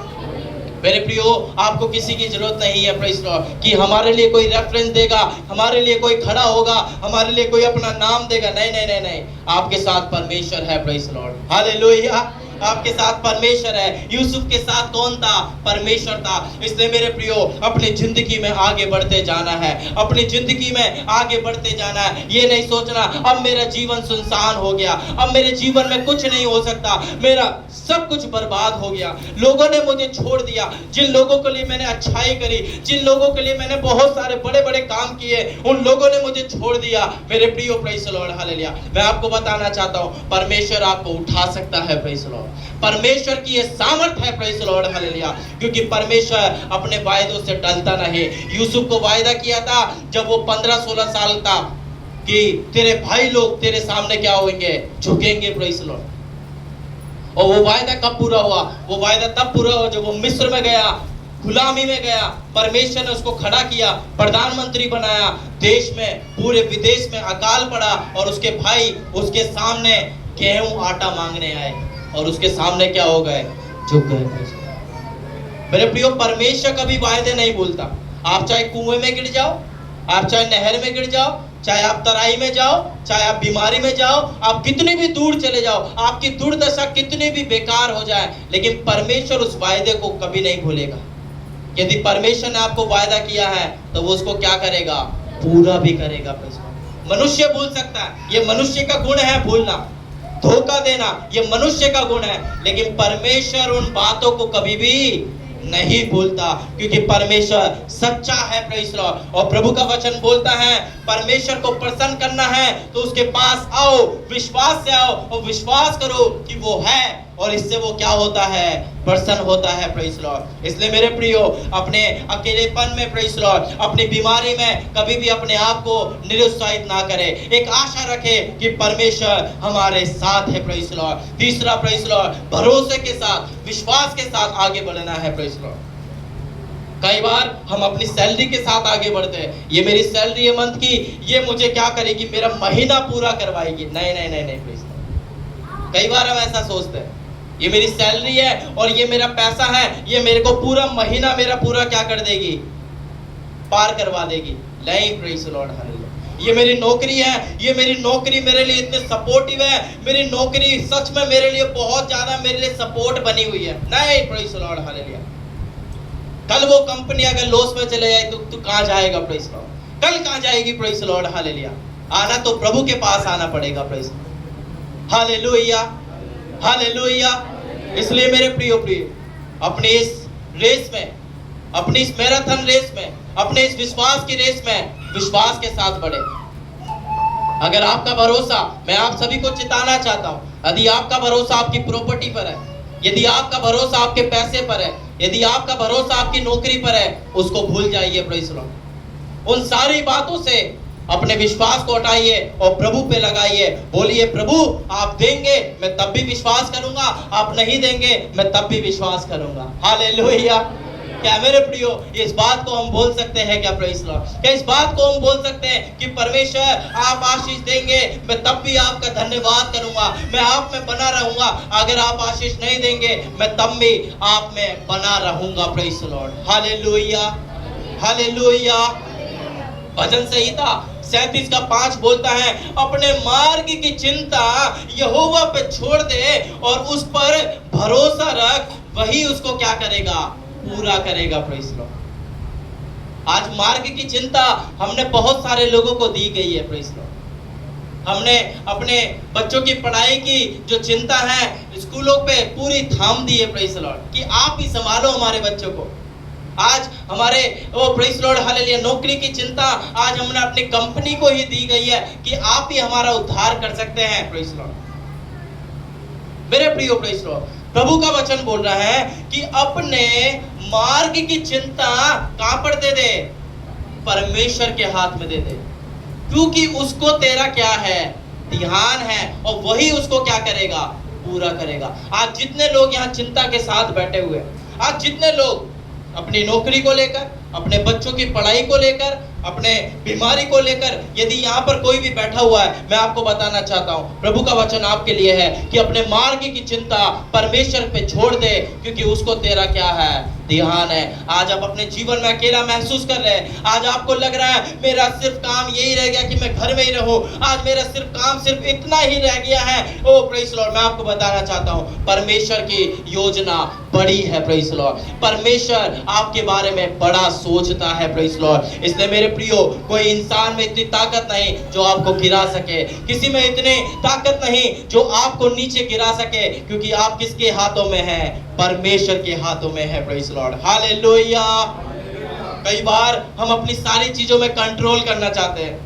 मेरे प्रियो, आपको किसी की जरूरत नहीं है प्रेज़ लॉर्ड कि हमारे लिए कोई रेफरेंस देगा, हमारे लिए कोई खड़ा होगा, हमारे लिए कोई अपना नाम देगा। नहीं नहीं नहीं नहीं, आपके साथ परमेश्वर है। Praise Lord. हालेलुया। आपके साथ परमेश्वर है। यूसुफ के साथ कौन था? परमेश्वर था। इसलिए मेरे प्रियो, अपनी जिंदगी में आगे बढ़ते जाना है, अपनी जिंदगी में आगे बढ़ते जाना है। ये नहीं सोचना अब मेरा जीवन सुनसान हो गया, अब मेरे जीवन में कुछ नहीं हो सकता, मेरा सब कुछ बर्बाद हो गया, लोगों ने मुझे छोड़ दिया। जिन लोगों के लिए मैंने अच्छाई करी, जिन लोगों के लिए मैंने बहुत सारे बड़े बड़े काम किए, उन लोगों ने मुझे छोड़ दिया। मेरे प्रियो, प्रेज़ द लॉर्ड। हालेलुया। मैं आपको बताना चाहता हूँ परमेश्वर आपको उठा सकता है। Praise the Lord. परमेश्वर की ये सामर्थ है। Praise the Lord. हालेलुया। क्योंकि परमेश्वर अपने वायदों से टलता नहीं। यूसुफ को वायदा किया था जब वो 15-16 साल था कि तेरे भाई लोग तेरे सामने क्या होंगे? झुकेंगे। Praise the Lord. और वो वायदा कब पूरा हुआ? वो वायदा तब पूरा हुआ जब वो मिस्र में गया, गुलामी में गया। परमेश्वर ने उसको खड़ा किया, प्रधानमंत्री बनाया, देश में पूरे विदेश में अकाल पड़ा और उसके भाई उसके सामने गेहूं आटा मांगने आए और उसके सामने क्या हो गए? झुक गए। मेरे प्रियो, परमेश्वर कभी वायदे नहीं भूलता। आप चाहे कुएं में गिर जाओ, आप चाहे नहर में गिर जाओ, चाहे आप तराई में जाओ, चाहे आप बीमारी में जाओ, आप कितनी भी दूर चले जाओ, आपकी दुर्दशा कितनी भी बेकार हो जाए, लेकिन परमेश्वर उस वायदे को कभी नहीं भूलेगा। यदि परमेश्वर ने आपको वायदा किया है तो वो उसको क्या करेगा? पूरा भी करेगा। मनुष्य भूल सकता है, ये मनुष्य का गुण है भूलना, धोखा देना, ये मनुष्य का गुण है, लेकिन परमेश्वर उन बातों को कभी भी नहीं भूलता, क्योंकि परमेश्वर सच्चा है। Praise the Lord. और प्रभु का वचन बोलता है परमेश्वर को प्रसन्न करना है तो उसके पास आओ, विश्वास से आओ और विश्वास करो कि वो है, और इससे वो क्या होता है? प्रसन्न होता है। Praise the Lord. इसलिए मेरे प्रियो, अपने अकेलेपन में, प्रेज़ द लॉर्ड, अपनी बीमारी में कभी भी अपने आप को निरुत्साहित ना करें। एक आशा रखें कि परमेश्वर हमारे साथ है। Praise the Lord. तीसरा, प्रेज़ द लॉर्ड, भरोसे के साथ, विश्वास के साथ आगे बढ़ना है। Praise the Lord. कई बार हम अपनी सैलरी के साथ आगे बढ़ते हैं। ये मेरी सैलरी है मंथ की, ये मुझे क्या करेगी? मेरा महीना पूरा करवाएगी। नहीं नहीं नहीं नहीं, प्लीज। कई बार हम ऐसा सोचते हैं, ये मेरी सैलरी है और ये मेरा पैसा है, ये मेरे को पूरा महीना मेरा पूरा क्या कर देगी? पार करवा देगी। नहीं, प्रेज़ द लॉर्ड। हालेलुया। ये मेरी नौकरी है, ये मेरी नौकरी मेरे लिए इतने सपोर्टिव है, मेरी नौकरी सच में मेरे लिए बहुत ज्यादा मेरे लिए सपोर्ट बनी हुई है। नहीं, प्रेज़ द लॉर्ड। हालेलुया। कल वो कंपनी अगर लॉस में चले जाए तो तू कहां जाएगा? Praise the Lord. कल कहां जाएगी? Praise the Lord. हालेलुया। आना तो प्रभु के पास आना पड़ेगा। Praise hallelujah. हालेलुया। इसलिए मेरे प्रियो अपने इस रेस में, अपनी इस मैराथन रेस में, अपने इस विश्वास की रेस में विश्वास के साथ बढ़े। अगर आपका भरोसा, मैं आप सभी को चिताना चाहता हूं, यदि आपका भरोसा आपकी प्रॉपर्टी पर है, यदि आपका भरोसा आपके पैसे पर है, यदि आपका भरोसा आपकी नौकरी पर है, उसको भूल जाइए। Praise the Lord. उन सारी बातों से अपने विश्वास को हटाइए और प्रभु पे लगाइए। बोलिए, प्रभु आप देंगे मैं तब भी विश्वास करूंगा, आप नहीं देंगे मैं तब भी विश्वास करूंगा। हालेलुया। क्या मेरे प्रियो, इस बात को हम बोल सकते हैं क्या? Praise the Lord. क्या इस बात को हम बोल सकते हैं कि परमेश्वर आप आशीष देंगे मैं तब भी आपका धन्यवाद करूंगा, मैं आप में बना रहूंगा, अगर आप आशीष नहीं देंगे मैं तब भी आप में बना रहूंगा। Praise the Lord. Hallelujah. Hallelujah. भजन संहिता 37:5 बोलता है, अपने मार्ग की चिंता यहोवा पे छोड़ दे और उस पर भरोसा रख, वही उसको क्या करेगा? पूरा करेगा। Praise the Lord. आज मार्ग की चिंता हमने बहुत सारे लोगों को दी गई है। Praise the Lord. हमने अपने बच्चों की पढ़ाई की जो चिंता है स्कूलों पे पूरी थाम दी है। Praise the Lord. कि आप ही संभालो हमारे बच्चों को। आज हमारे प्रेज़ द लॉर्ड। हालेलुया। नौकरी की चिंता आज हमने अपनी कंपनी को ही दी गई है कि आप ही हमारा उद्धार कर सकते हैं। Praise the Lord. मेरे प्रियो, प्रेज़ द लॉर्ड, प्रभु का वचन बोल रहा है कि अपने मार्ग की चिंता कहां पर दे दे? परमेश्वर के हाथ में दे दे, क्योंकि उसको तेरा क्या है? ध्यान है, और वही उसको क्या करेगा? पूरा करेगा। आज जितने लोग यहाँ चिंता के साथ बैठे हुए, आज जितने लोग अपनी नौकरी को लेकर, अपने बच्चों की पढ़ाई को लेकर, अपने बीमारी को लेकर, यदि यहाँ पर कोई भी बैठा हुआ है, मैं आपको बताना चाहता हूँ, प्रभु का वचन आपके लिए है कि अपने मार्ग की चिंता परमेश्वर पे छोड़ दे, क्योंकि उसको तेरा क्या है, ध्यान है। आज आप अपने जीवन में अकेला महसूस कर रहे हैं, आज आपको लग रहा है मेरा सिर्फ काम यही रह गया कि मैं घर में ही रहूं, आज मेरा सिर्फ काम सिर्फ इतना ही रह गया है। ओ प्रेज़ लॉर्ड, मैं आपको बताना चाहता हूं, परमेश्वर की योजना बड़ी है। प्रेज़ लॉर्ड, परमेश्वर आपके बारे में बड़ा सोचता है। प्रेज़ लॉर्ड, इसलिए मेरे प्रियो, कोई इंसान में इतनी ताकत नहीं जो आपको गिरा सके, किसी में इतनी ताकत नहीं जो आपको नीचे गिरा सके, क्योंकि आप किसके हाथों में हैं, परमेश्वर के हाथों में है। Praise Lord, hallelujah. कई बार हम अपनी सारी चीजों में कंट्रोल करना चाहते हैं।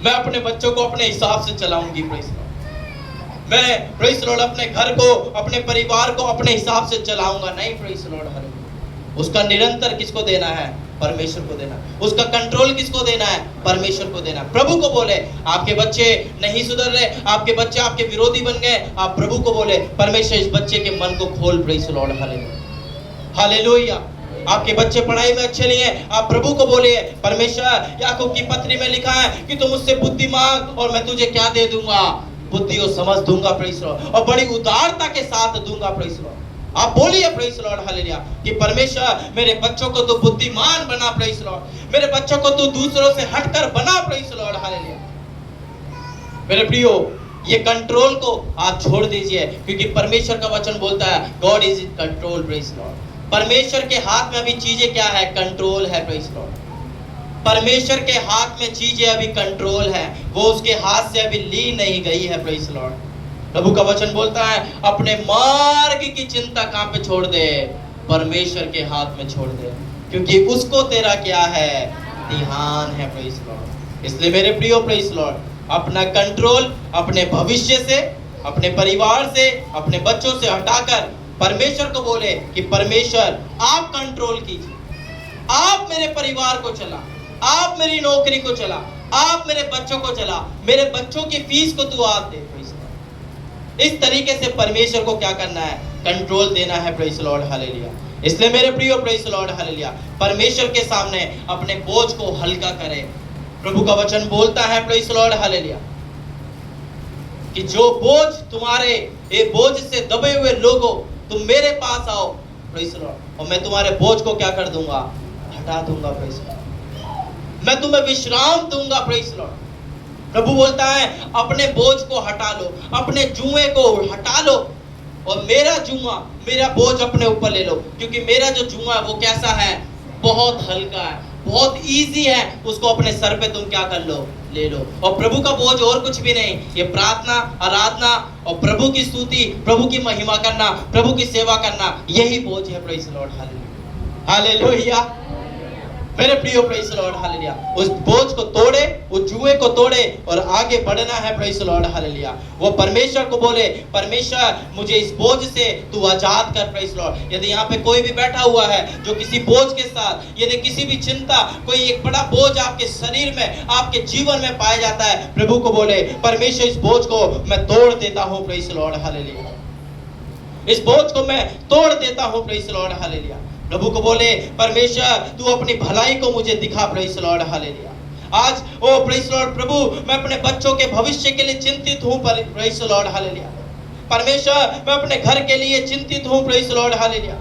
मैं अपने बच्चों को अपने हिसाब से चलाऊंगी, प्रेज़ लॉर्ड। मैं प्रेज़ लॉर्ड अपने घर को, अपने परिवार को अपने हिसाब से चलाऊंगा। नहीं, प्रेज़ लॉर्ड, हालेलुया। उसका निरंतर किसको देना है, परमेश्वर को देना। उसका कंट्रोल किसको देना है, परमेश्वर को देना। प्रभु को बोले, आपके बच्चे नहीं सुधर रहे, आपके बच्चे आपके विरोधी बन गए, आप प्रभु को बोले, परमेश्वर इस बच्चे के मन को खोल। Praise Lord, hallelujah, hallelujah. आपके बच्चे पढ़ाई में अच्छे नहीं है, आप प्रभु को बोलिए, परमेश्वर याकूब की पत्री में लिखा है कि तुम मुझसे बुद्धि मांग और मैं तुझे क्या दे दूंगा, बुद्धि और समझ दूंगा। प्रेज़ लॉर्ड, और बड़ी उदारता के साथ दूंगा। प्रेज़ लॉर्ड, आप बोलिए प्रेज़ लॉर्ड, हालेलुया, कि परमेश्वर मेरे बच्चों को तू बुद्धिमान बना। प्रेज़ लॉर्ड, मेरे बच्चों को तू दूसरों से हटकर बना। Praise Lord, hallelujah. मेरे प्रियो, ये कंट्रोल को आप छोड़ दीजिए, क्योंकि परमेश्वर का वचन बोलता है God is in control. Praise Lord, परमेश्वर के हाथ में अभी चीजें क्या है, कंट्रोल है। प्रेज़ लॉर्ड, परमेश्वर के हाथ में चीजें अभी कंट्रोल है, वो उसके हाथ से अभी ली नहीं गई है। प्रेज़ लॉर्ड, प्रभु का वचन बोलता है अपने मार्ग की चिंता कहां पे छोड़ दे, परमेश्वर के हाथ में छोड़ दे, क्योंकि उसको तेरा क्या है, ध्यान है। प्रेज़ लॉर्ड, इसलिए मेरे प्रियो, प्रेज़ लॉर्ड, अपना कंट्रोल अपने भविष्य से, अपने परिवार से, अपने बच्चों से हटाकर परमेश्वर को बोले कि परमेश्वर आप कंट्रोल कीजिए, आप मेरे परिवार को चला, आप मेरी नौकरी को चला, आप मेरे बच्चों को चला, मेरे बच्चों की फीस को तू आप दे। इस तरीके से परमेश्वर को क्या करना है, कंट्रोल देना है। Praise Lord, hallelujah. इसलिए मेरे प्रियो, प्रेज़ लॉर्ड, हालेलुया, परमेश्वर के सामने अपने बोझ को हल्का करें। प्रभु का वचन बोलता है, प्रेज़ लॉर्ड, हालेलुया, कि जो बोझ तुम्हारे, ये बोझ से दबे हुए लोगों, तुम मेरे पास आओ। प्रेज़ लॉर्ड, और मैं तुम्हारे बोझ को क्या कर दूंगा, हटा दूंगा। प्रेज़ लॉर्ड, मैं तुम्हें विश्राम दूंगा। प्रेज़ लॉर्ड, प्रभु बोलता है अपने बोझ को हटा लो, अपने जुए को हटा लो और मेरा जुआ, मेरा बोझ अपने ऊपर ले लो, क्योंकि मेरा जो जुआ है वो कैसा है, बहुत हल्का है, बहुत इजी है, उसको अपने सर पे तुम क्या कर लो, ले लो। और प्रभु का बोझ और कुछ भी नहीं, ये प्रार्थना, आराधना और प्रभु की स्तुति, प्रभु की महिमा करना, प्रभु की सेवा करना, यही बोझ है। Praise Lord, hallelujah, hallelujah. मेरे प्रियो, प्रेज़ लॉर्ड, हालेलुया, उस बोझ को तोड़े, उस जुए को तोड़े और आगे बढ़ना है। Praise Lord, hallelujah. वो परमेश्वर को बोले, परमेश्वर मुझे इस बोझ से तू आजाद कर। प्रेज़ लॉर्ड, यदि यहाँ पे कोई भी बैठा हुआ है जो किसी बोझ के साथ, यदि किसी भी चिंता, कोई एक बड़ा बोझ आपके शरीर में, आपके जीवन में पाया जाता है, प्रभु को बोले, परमेश्वर इस बोझ को मैं तोड़ देता हूँ। प्रेज़ लॉर्ड, हालेलुया, इस बोझ को मैं तोड़ देता हूँ। Praise Lord, hallelujah. प्रभु को बोले, परमेश्वर तू अपनी भलाई को मुझे दिखा। Praise Lord, hallelujah. आज ओ प्रेज़ लॉर्ड, प्रभु मैं अपने बच्चों के भविष्य के लिए चिंतित हूँ। Praise Lord, hallelujah. परमेश्वर मैं अपने घर के लिए चिंतित हूँ। Praise Lord, hallelujah.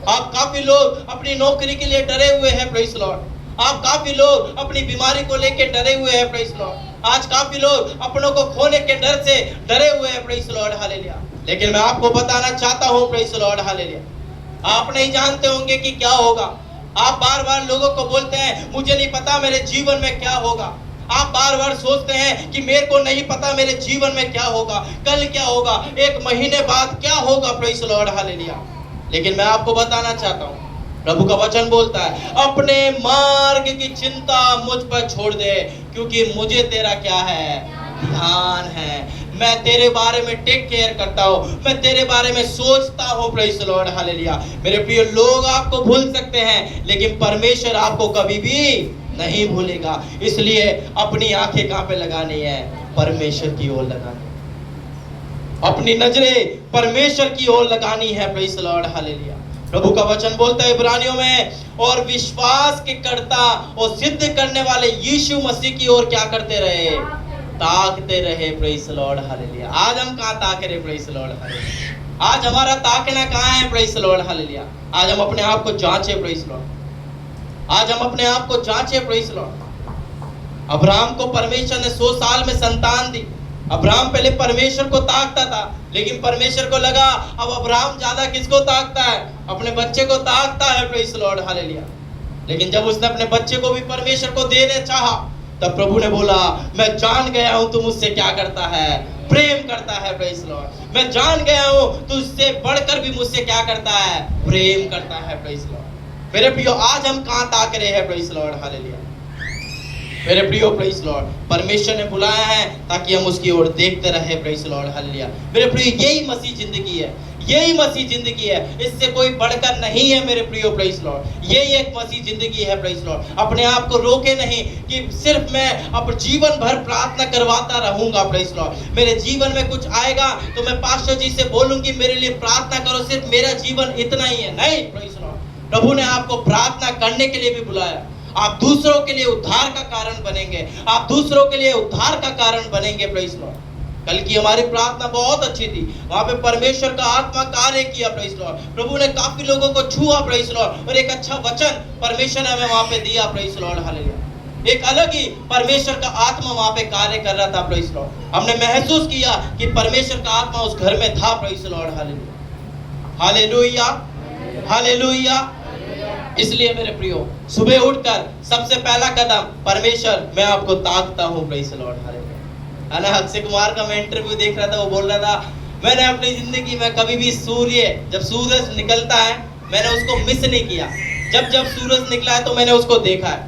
आप काफी लोग अपनी नौकरी के लिए डरे हुए हैं। प्रेज़ लॉर्ड, आप काफी लोग अपनी बीमारी को लेकर डरे हुए हैं। प्रेज़ लॉर्ड, आज काफी लोग अपनों को खोने के डर से डरे हुए हैं। Praise Lord, hallelujah. लेकिन मैं आपको बताना चाहता हूँ, प्रेज़ लॉर्ड, हालेलुया, आप नहीं जानते होंगे कि क्या होगा। आप बार बार लोगों को बोलते हैं मुझे नहीं पता मेरे जीवन में क्या होगा। आप बार बार सोचते हैं कि मेरे को नहीं पता मेरे जीवन में क्या होगा, कल क्या होगा, एक महीने बाद क्या होगा। Praise Lord, hallelujah. लेकिन मैं आपको बताना चाहता हूँ, प्रभु का वचन बोलता है अपने मार्ग की चिंता मुझ पर छोड़ दे, क्योंकि मुझे तेरा क्या है, ध्यान है। मैं तेरे बारे में टेक केयर करता हूँ, मैं तेरे बारे में सोचता हूँ। Praise Lord, hallelujah. मेरे प्रिय, लोग आपको भूल सकते हैं लेकिन परमेश्वर आपको कभी भी नहीं भूलेगा। इसलिए अपनी आंखें कहां पे लगानी है, परमेश्वर की ओर लगानी, अपनी नजरें परमेश्वर की ओर लगानी है। Praise Lord, hallelujah. प्रभु का वचन बोलता है इब्रानियों में, और विश्वास के कर्ता और सिद्ध करने वाले यीशु मसीह की ओर क्या करते रहे? ताकते रहे। Praise the Lord, hallelujah. आज हम कहाँ ताक रहे? Praise the Lord, hallelujah. आज हमारा ताकना कहाँ है? Praise the Lord, hallelujah. आज हम अपने आप को जांचे। प्रेज द लॉर्ड, आज हम अपने आप को जांचे। Praise the Lord. अब्राहम को परमेश्वर ने 100 साल में संतान दी। अब्राहम पहले परमेश्वर को ताकता था, लेकिन परमेश्वर को लगा अब अब्राहम ज्यादा किसको ताकता है? अपने बच्चे को ताकता है। Praise the Lord, hallelujah. लेकिन जब उसने अपने बच्चे को भी परमेश्वर को देने चाहा, तब प्रभु ने बोला, मैं जान गया हूं तू मुझसे क्या करता है? प्रेम करता है। प्रेज द लॉर्ड, मैं जान गया हूं तू उससे बढ़कर भी मुझसे क्या करता है? प्रेम करता है। Praise the Lord. मेरे प्रियो, आज हम कहां ताक रहे हैं? Praise the Lord, hallelujah. मेरे प्रियो, प्रेज द लॉर्ड, परमेश्वर ने बुलाया है ताकि हम उसकी ओर देखते रहे। Praise the Lord, hallelujah. मेरे प्रियो, यही मसीह जिंदगी है, यही मसीह जिंदगी है, इससे कोई बढ़कर नहीं है। मेरे प्रियो, प्रेज द लॉर्ड, यही एक मसीह जिंदगी है। Praise the Lord. अपने आप को रोके नहीं कि सिर्फ मैं अब जीवन भर प्रार्थना करवाता रहूंगा। Praise the Lord. मेरे जीवन में कुछ आएगा तो मैं पास्टर जी से बोलूंगी मेरे लिए प्रार्थना करो, सिर्फ मेरा जीवन इतना ही है। नहीं, प्रेज द लॉर्ड। प्रभु ने आपको प्रार्थना करने के लिए भी बुलाया। आप दूसरों के लिए उद्धार का कारण बनेंगे, आप दूसरों के लिए उद्धार का कारण बनेंगे। Praise the Lord. कल की हमारी प्रार्थना बहुत अच्छी थी, वहां पे परमेश्वर का आत्मा कार्य किया। Praise the Lord. प्रभु ने काफी लोगों को छुआ। Praise the Lord. और एक अच्छा वचन परमेश्वर ने हमें वहां पे दिया। Praise the Lord, hallelujah. एक अलग ही परमेश्वर का आत्मा वहां पे कार्य कर रहा था। Praise the Lord. हमने महसूस किया कि परमेश्वर का आत्मा उस घर में था। Praise the Lord, hallelujah, hallelujah, hallelujah. इसलिए मेरे प्रियो, सुबह उठकर सबसे पहला कदम, परमेश्वर मैं आपको ताकता हूँ। Praise the Lord, hallelujah. है ना? अक्षय कुमार का मैं इंटरव्यू देख रहा था, वो बोल रहा था, मैंने अपनी जिंदगी में कभी भी जब सूरज निकलता है, मैंने उसको मिस नहीं किया। जब जब सूरज निकला है तो मैंने उसको देखा है।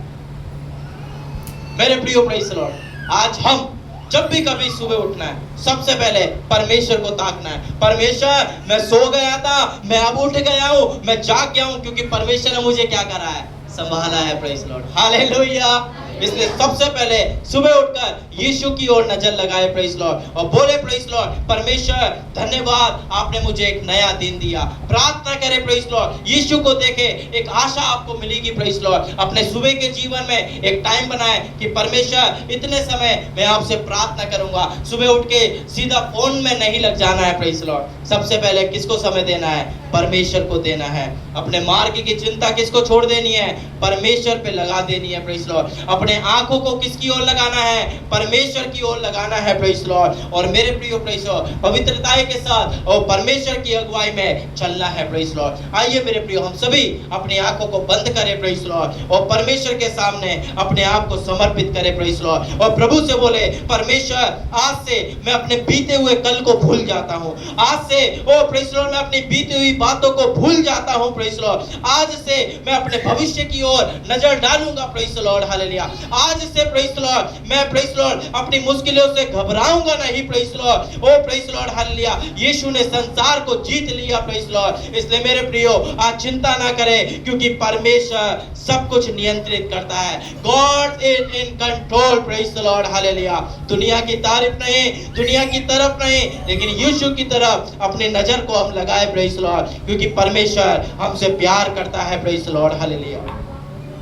मेरे प्रियो, प्रेज द लॉर्ड, आज हम जब भी कभी सुबह उठना है, सबसे पहले परमेश्वर को ताकना है। परमेश्वर, मैं सो गया था, मैं अब उठ गया हूं, मैं जाग गया हूं, क्योंकि परमेश्वर ने मुझे क्या करा है? संभाला है। Praise the Lord, hallelujah. इसलिए सबसे पहले सुबह उठकर यीशु की ओर नजर लगाए। Praise the Lord. और बोले, प्रेज द लॉर्ड, परमेश्वर धन्यवाद, आपने मुझे एक नया दिन दिया। प्रार्थना करें। Praise the Lord. यीशु को देखे, एक आशा आपको मिलेगी। Praise the Lord. अपने सुबह के जीवन में एक टाइम बनाए कि परमेश्वर इतने समय मैं आपसे प्रार्थना करूंगा। सुबह उठ के सीधा फोन में नहीं लग जाना है। Praise the Lord. सबसे पहले किसको समय देना है? परमेश्वर को देना है। अपने मार्ग की चिंता किसको छोड़ देनी है? परमेश्वर पे लगा देनी है। Praise the Lord. अपने आंखों को किसकी ओर लगाना है? परमेश्वर की ओर लगाना है। Praise the Lord. और मेरे प्रियो, प्रेज द लॉर्ड, पवित्रता के साथ और परमेश्वर की अगुवाई में चलना है। Praise the Lord. आइए मेरे प्रियो, हम सभी अपनी आंखों को बंद करें। Praise the Lord. और परमेश्वर के सामने अपने आप को समर्पित करें। Praise the Lord. और प्रभु से बोले, परमेश्वर आज से मैं अपने बीते हुए कल को भूल जाता हूँ। आज से ओ प्रेज द लॉर्ड, मैं अपनी बीती हुई बातों को भूल जाता हूँ। Praise the Lord. आज से मैं अपने भविष्य की ओर नजर डालूंगा। Praise the Lord, hallelujah. आज से प्रेज द लॉर्ड, मैं प्रेज द लॉर्ड अपनी मुश्किलों से घबराऊंगा नहीं। Praise the Lord. Oh praise the Lord, hallelujah. यीशु ने संसार को जीत लिया। Praise the Lord. इसलिए मेरे प्रियो, आज चिंता ना करें, क्योंकि परमेश्वर सब कुछ नियंत्रित करता है। God is in control. Praise the Lord, hallelujah. दुनिया की तारीफ नहीं, दुनिया की तरफ नहीं, लेकिन यीशु की तरफ अपनी नजर को हम लगाए। Praise the Lord. क्योंकि परमेश्वर हमसे प्यार करता है। Praise the Lord, hallelujah.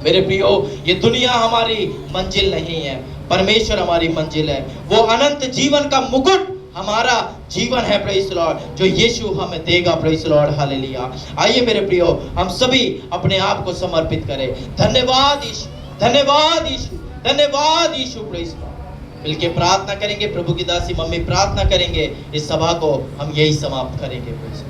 मेरे प्रियो, ये दुनिया हमारी मंजिल नहीं है, परमेश्वर हमारी मंजिल है। वो अनंत जीवन का मुकुट हमारा जीवन है। प्रेज द लॉर्ड, जो यीशु हमें देगा। Praise the Lord, hallelujah. आइए मेरे प्रियो, हम सभी अपने आप को समर्पित करें। धन्यवाद यीशु, धन्यवाद यीशु, धन्यवाद यीशु। Praise the Lord. मिलके प्रार्थना करेंगे। प्रभु की दासी मम्मी प्रार्थना करेंगे। इस सभा को हम यही समाप्त करेंगे। प्रेज